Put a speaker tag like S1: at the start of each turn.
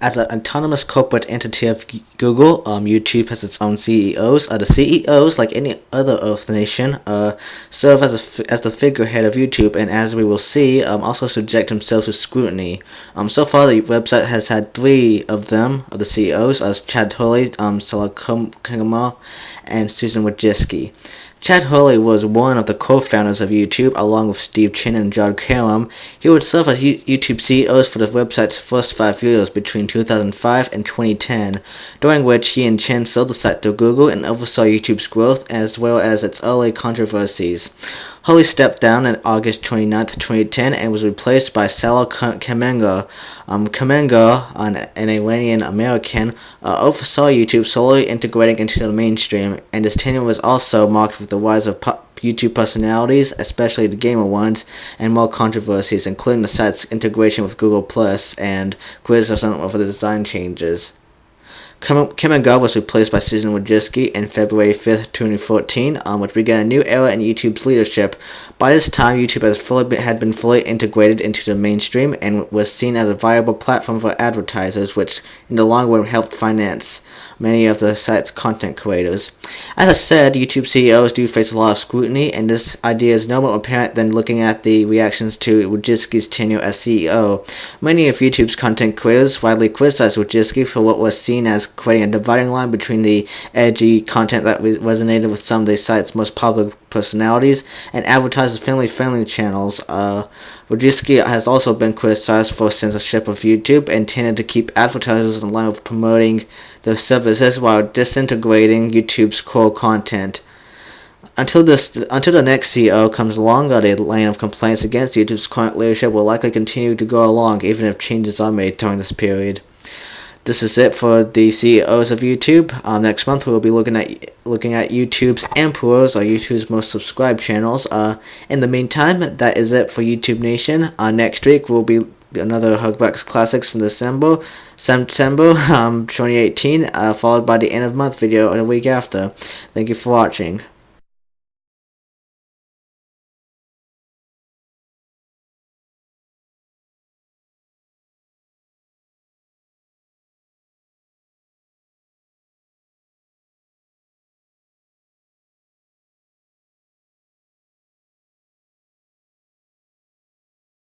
S1: As an autonomous corporate entity of Google, YouTube has its own CEOs. The CEOs, like any other Earth nation, serve as the figurehead of YouTube, and as we will see, also subject themselves to scrutiny. So far, the website has had 3 of them, of the CEOs, as Chad Hurley, Sarah Kingma, and Susan Wojcicki. Chad Hurley was one of the co-founders of YouTube, along with Steve Chin and John Karam. He would serve as YouTube CEOs for the website's first 5 years between 2005 and 2010, during which he and Chin sold the site to Google and oversaw YouTube's growth as well as its early controversies. Hurley stepped down on August 29, 2010, and was replaced by Sarah Kingma. Kingma, an Iranian American, oversaw YouTube slowly integrating into the mainstream, and his tenure was also marked with the rise of YouTube personalities, especially the gamer ones, and more controversies, including the site's integration with Google Plus and criticism over the design changes. Kingma was replaced by Susan Wojcicki in February 5, 2014, which began a new era in YouTube's leadership. By this time, YouTube had been fully integrated into the mainstream and was seen as a viable platform for advertisers, which in the long run helped finance many of the site's content creators. As I said, YouTube CEOs do face a lot of scrutiny, and this idea is no more apparent than looking at the reactions to Wojcicki's tenure as CEO. Many of YouTube's content creators widely criticized Wojcicki for what was seen as creating a dividing line between the edgy content that resonated with some of the site's most popular personalities and advertisers' family-friendly channels. Wojcicki has also been criticized for censorship of YouTube and tended to keep advertisers in line with promoting their services while disintegrating YouTube's core content. Until the next CEO comes along, the line of complaints against YouTube's current leadership will likely continue to go along, even if changes are made during this period. This is it for the CEOs of YouTube. Next month we will be looking at YouTube's emperors, or YouTube's most subscribed channels. In the meantime, that is it for YouTube Nation. Next week will be another Hugbox Classics from September 2018, followed by the end of month video the week after. Thank you for watching.